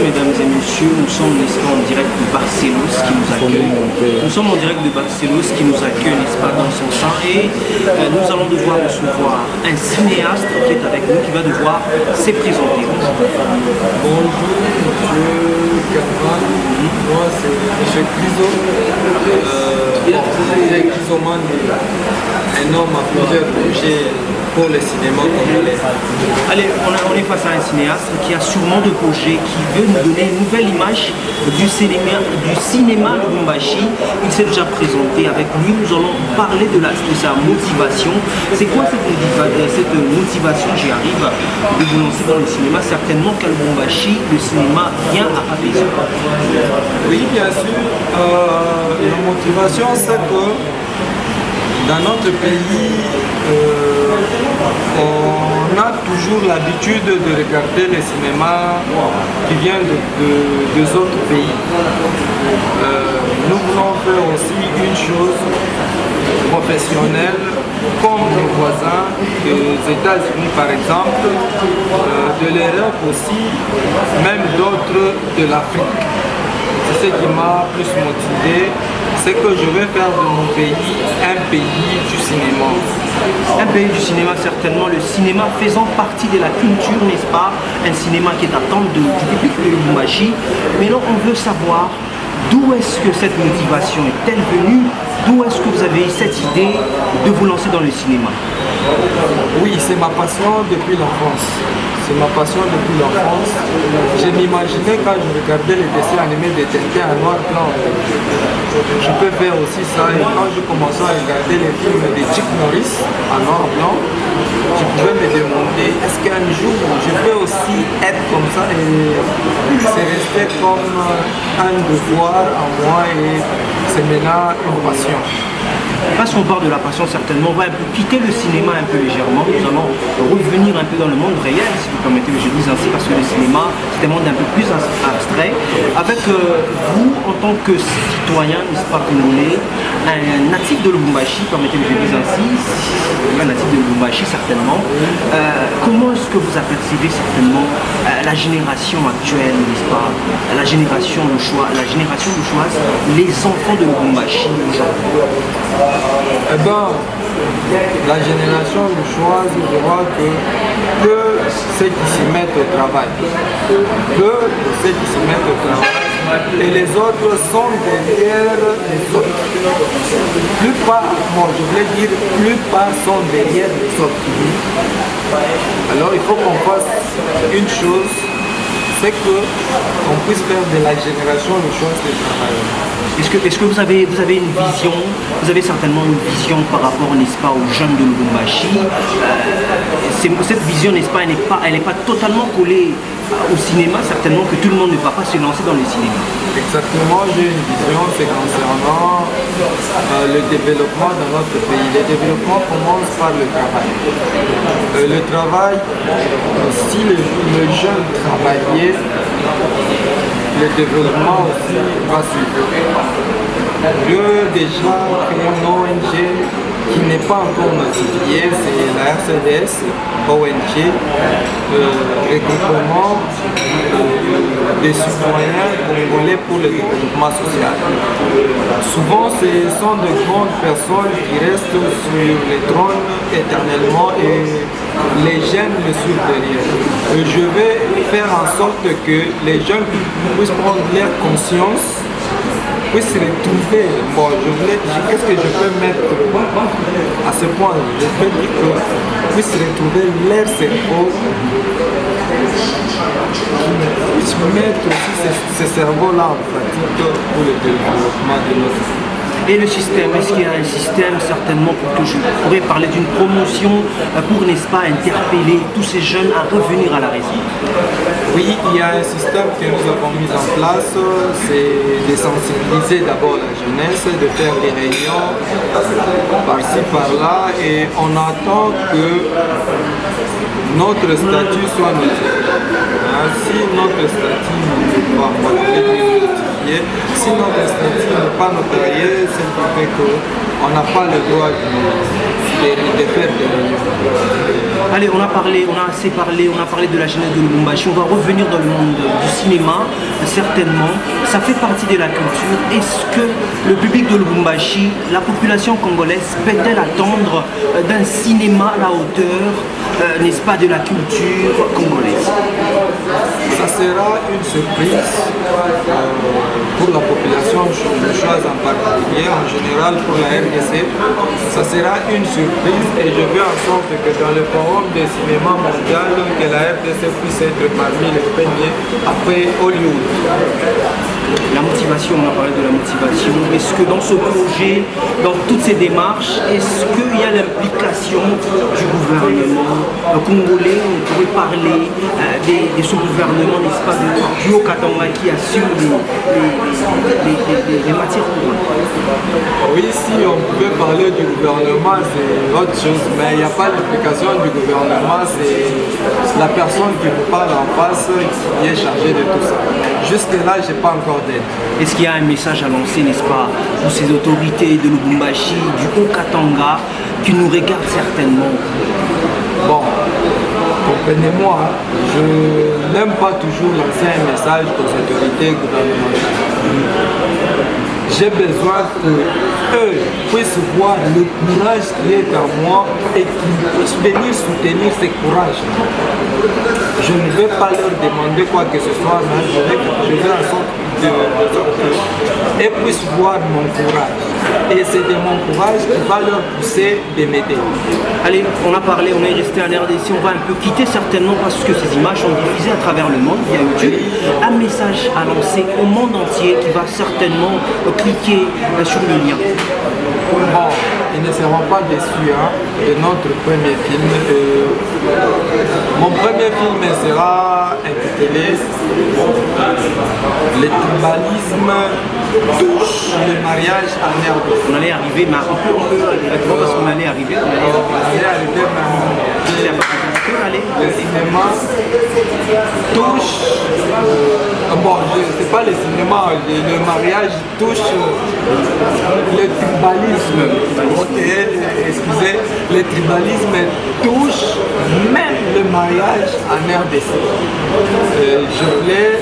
mesdames et messieurs, nous sommes n'est-ce pas, en direct de Barcelos qui nous accueille. Nous sommes en direct de Barcelos qui nous accueille, n'est-ce pas, dans son sein. Et nous allons devoir recevoir un cinéaste qui est avec nous, qui va devoir se présenter. Bonjour, monsieur Carvan. Moi, c'est monsieur Criso. Crisoman, un homme à plusieurs projets pour le cinéma congolais. Allez, on est face à un cinéaste qui a sûrement de projets, qui veut nous donner une nouvelle image du cinéma de Lubumbashi. Il s'est déjà présenté avec lui. Nous allons parler de sa motivation. C'est quoi cette motivation, j'y arrive, de vous lancer dans le cinéma? Certainement qu'à Lubumbashi, le cinéma vient à Abézou. Oui, bien sûr. La motivation, c'est que dans notre pays, on a toujours l'habitude de regarder les cinémas qui viennent des autres pays. Nous voulons faire aussi une chose professionnelle, comme nos voisins des États-Unis par exemple, de l'Europe aussi, même d'autres de l'Afrique. C'est ce qui m'a plus motivé, c'est que je vais faire de mon pays un pays du cinéma. Un pays du cinéma, certainement, le cinéma faisant partie de la culture, n'est-ce pas? Un cinéma qui est attente du public de Lubumbashi. Mais là, on veut savoir d'où est-ce que cette motivation est-elle venue? D'où est-ce que vous avez eu cette idée de vous lancer dans le cinéma? Oui, c'est ma passion depuis l'enfance. C'est ma passion depuis l'enfance. Je m'imaginais quand je regardais les dessins animés de Tintin en noir blanc. Je peux faire aussi ça. Et quand je commençais à regarder les films de Chuck Norris en noir blanc, je pouvais me demander est-ce qu'un jour je peux aussi être comme ça. Et c'est resté comme un devoir en moi et c'est maintenant une passion. Parce qu'on parle de la passion, certainement, on va quitter le cinéma un peu légèrement. Nous allons revenir un peu dans le monde réel, si vous permettez que je dise ainsi, parce que le cinéma, c'est un monde un peu plus abstrait. Avec vous, en tant que citoyen, n'est-ce pas, congolais, un natif de Lubumbashi, permettez que je dise ainsi, un natif de Lubumbashi, certainement, comment est-ce que vous apercevez certainement la génération actuelle, n'est-ce pas, la génération de choix, les enfants de Lubumbashi aujourd'hui? Eh bien, la génération de choix, je vois que ceux qui s'y mettent au travail, et les autres sont derrière les autres. Plupart, je voulais dire, plupart sont derrière les autres. Alors il faut qu'on fasse une chose, c'est qu'on puisse faire de la génération de choix des travailleurs. Est-ce que vous avez une vision, vous avez certainement une vision par rapport, n'est-ce pas, aux jeunes de Lubumbashi? Cette vision, n'est-ce pas, elle n'est pas totalement collée au cinéma, certainement que tout le monde ne va pas se lancer dans le cinéma. Exactement, j'ai une vision, c'est concernant le développement dans notre pays. Le développement commence par le travail. Le travail, si le jeune travaillait, le développement aussi va suivre. Déjà créé une ONG qui n'est pas encore notifiée, c'est la RCDS, ONG, regroupement des citoyens congolais pour le développement social. Souvent, ce sont de grandes personnes qui restent sur les trônes éternellement et les jeunes le suivent derrière. Je vais faire en sorte que les jeunes puissent prendre leur conscience, puissent se retrouver. Bon, qu'est-ce que je peux mettre à ce point? Je peux dire que puissent retrouver leur cerveau, puissent mettre aussi ce cerveau-là en pratique pour le développement de notre vie. Et le système, est-ce qu'il y a un système certainement pour que je pourrais parler d'une promotion pour, n'est-ce pas, interpeller tous ces jeunes à revenir à la raison? Oui, il y a un système que nous avons mis en place, c'est de sensibiliser d'abord la jeunesse, de faire des réunions par-ci par-là et on attend que notre statut soit notifié. Si notre statut n'est pas notifié, notarié. Si notre statut n'est pas notarié, c'est le fait qu'on n'a pas le droit de faire des réunions. Allez, on a assez parlé, on a parlé de la jeunesse de Lubumbashi, on va revenir dans le monde du cinéma, certainement. Ça fait partie de la culture. Est-ce que le public de Lubumbashi, la population congolaise, peut-elle attendre d'un cinéma à la hauteur, n'est-ce pas, de la culture congolaise? Ça sera une surprise pour la population chinoise en particulier, en général pour la RDC. Ça sera une surprise et je veux en sorte que dans le forum de cinéma mondial, que la RDC puisse être parmi les premiers après Hollywood. La motivation, on a parlé de la motivation. Est-ce que dans ce projet, dans toutes ces démarches, est-ce qu'il y a l'implication du gouvernement congolais? On pourrait parler de ce gouvernement, n'est-ce pas, du Haut-Katanga qui assure les matières courantes. Oui, si on pouvait parler du gouvernement, c'est autre chose, mais il n'y a pas l'implication du gouvernement, c'est la personne qui vous parle en face qui est chargée de tout ça. Jusque-là, je n'ai pas encore d'aide. Est-ce qu'il y a un message à lancer, n'est-ce pas, pour ces autorités de Lubumbashi, du Haut-Katanga, qui nous regardent certainement? Bon, comprenez-moi, je n'aime pas toujours lancer un message aux autorités gouvernementales. J'ai besoin qu'eux puissent voir le courage qui est en moi et qu'ils puissent venir soutenir ce courage. Je ne vais pas leur demander quoi que ce soit, mais je vais en sorte qu'elles puissent voir mon courage. Et c'est de mon courage qui va leur pousser de m'aider. Allez, on a parlé, on est resté en RDC, on va un peu quitter certainement parce que ces images sont diffusées à travers le monde via YouTube. Un message à lancer au monde entier qui va certainement cliquer sur le lien. Bon, ils ne seront pas déçus de notre premier film. Mon premier film sera intitulé Le tribalisme touche le mariage en RDC. On allait arriver, mais on peut directement parce qu'on allait arriver. Le cinéma touche. Bon, c'est pas le cinéma, le mariage touche le tribalisme. Excusez, le tribalisme touche même le mariage en RDC. Je voulais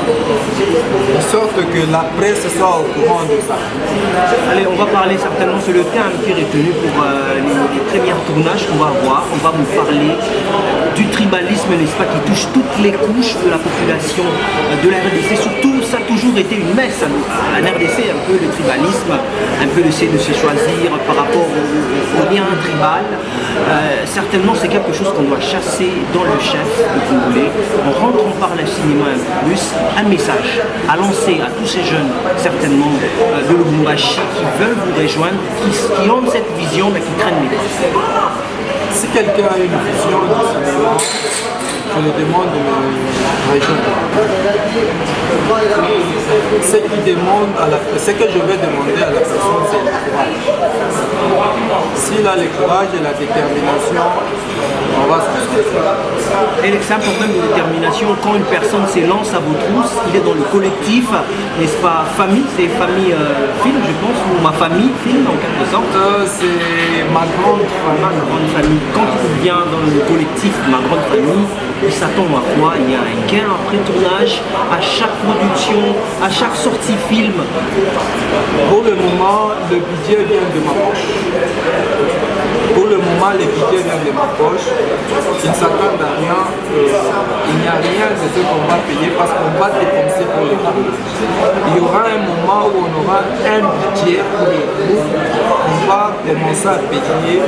de sorte que la presse soit au courant de ça. Allez, on va parler certainement sur le thème qui est retenu pour les premiers tournages qu'on va voir. On va vous parler du tribalisme, n'est-ce pas, qui touche toutes les couches de la population de la RDC. Surtout, ça a toujours été une messe à la RDC, un peu le tribalisme, un peu le fait de se choisir par rapport au lien tribal. Certainement, c'est quelque chose qu'on doit chasser dans le chef de Congolais. En rentrant par le cinéma un peu plus, un message à lancer à tous ces jeunes, certainement de Lubumbashi, qui veulent vous rejoindre, qui ont cette vision, mais qui craignent les pas. Si quelqu'un a une vision du cinéma, je le demande de me rejoindre. Ce que je vais demander à la personne, c'est le courage. S'il a le courage et la détermination, on va se sortir. Et c'est un problème de détermination quand une personne s'élance à vos trousses, il est dans le collectif, n'est-ce pas, famille, c'est famille film, je pense, ou ma famille film en quelque sorte. C'est ma grande famille. Ma grande famille. Quand il vient dans le collectif, ma grande famille, il s'attend à quoi? Il y a un gain après tournage, à chaque production, à chaque sortie film. Pour le moment, le budget vient de ma poche. Pour le moment, le budget vient de ma poche. Ils ne s'attendent à rien. Il n'y a rien de ce qu'on va payer parce qu'on va dépenser pour le tournage. Il y aura un moment où on aura un budget pour le groupe. On va commencer à payer.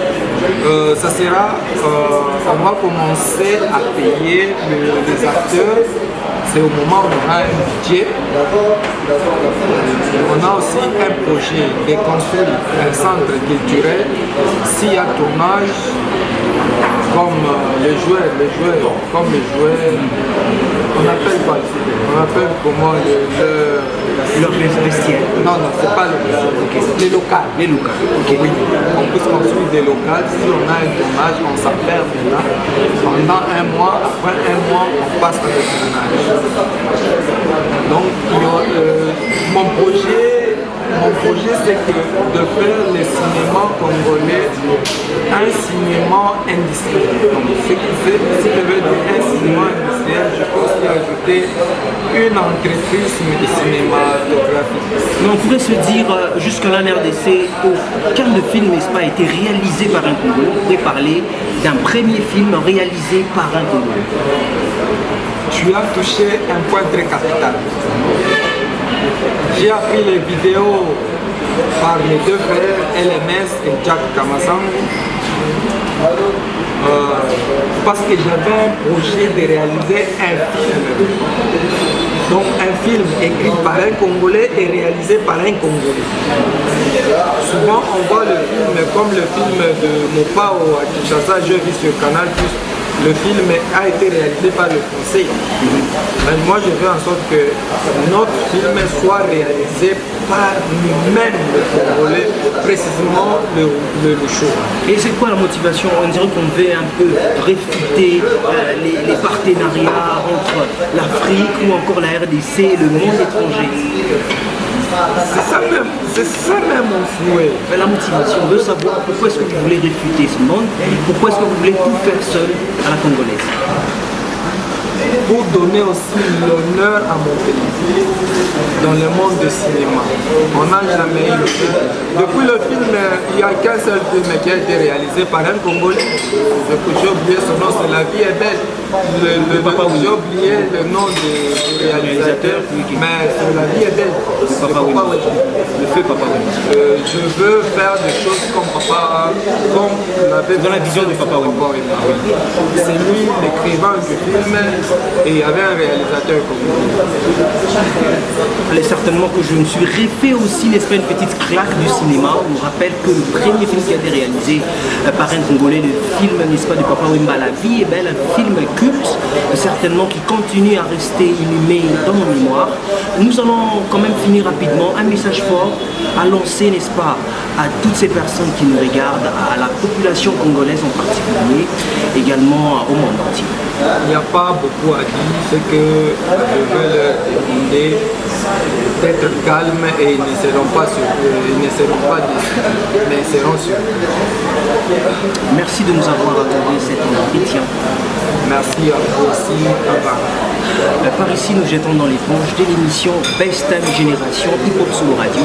On va commencer à payer les acteurs. C'est au moment où on a un budget. On a aussi un projet de construire un centre culturel. S'il y a tournage, comme les joueurs, on appelle quoi? On appelle comment Leur vestiaire. Non, c'est pas le vestiaire. Okay. Les locales. Les locales. Okay. Oui. On peut se construire des locales. Si on a un tournage, on s'affaire de là. Pendant un mois, après un mois, on passe à le tournage. Donc, c'est que de faire le cinéma congolais un cinéma industriel. Donc, ce qui fait, si je veux dire un cinéma industriel, je peux aussi ajouter une entreprise de cinématographique. Mais on pourrait se dire, jusque-là en RDC, aucun de film, n'est-ce pas, a été réalisé par un Congolais. Vous pouvez parler d'un premier film réalisé par un Congolais. Tu as touché un point très capital. J'ai appris les vidéos par mes deux frères, LMS et Jack Kamasango, parce que j'avais un projet de réaliser un film. Donc un film écrit par un Congolais et réalisé par un Congolais. Souvent on voit le film comme le film de Mopao à Kinshasa, je vis sur Canal+. Le film a été réalisé par le Conseil. Mais moi, je veux en sorte que notre film soit réalisé par nous-mêmes, le Congolais, précisément le show. Et c'est quoi la motivation? On dirait qu'on veut un peu réfuter les partenariats entre l'Afrique ou encore la RDC et le monde étranger. C'est ça même mon souhait. Mais la motivation, on veut savoir pourquoi est-ce que vous voulez réfuter ce monde, pourquoi est-ce que vous voulez tout faire seul à la congolaise. Pour donner aussi l'honneur à mon pays dans le monde du cinéma. On n'a jamais eu le film. Depuis le film, il n'y a qu'un seul film qui a été réalisé par un Congolais. J'ai oublié son nom, c'est La vie est belle. J'ai oublié le nom du réalisateur, mais c'est La vie est belle. Le feu Papa Wemba. Je veux faire des choses comme Papa, comme dans la vision de Papa Wemba. C'est lui l'écrivain du film. Et il y avait un réalisateur comme lui. Allez, certainement que je me suis refait aussi, n'est-ce pas, une petite claque du cinéma. On me rappelle que le premier film qui a été réalisé par un Congolais, le film, n'est-ce pas, de Papa Wemba, La vie est belle, un film culte, certainement qui continue à rester inhumé dans mon mémoire. Nous allons quand même finir rapidement. Un message fort à lancer, n'est-ce pas, à toutes ces personnes qui nous regardent, à la population congolaise en particulier, également au monde entier. Il n'y a pas beaucoup à dire, c'est que je veux leur demander d'être calmes et ils ne seront pas déçus, mais ils seront surpris. Merci de nous avoir accordé cet entretien. Merci à vous aussi, papa. Par ici, nous jetons dans l'éponge de l'émission Best Time Génération Hip Hop Solo Radio.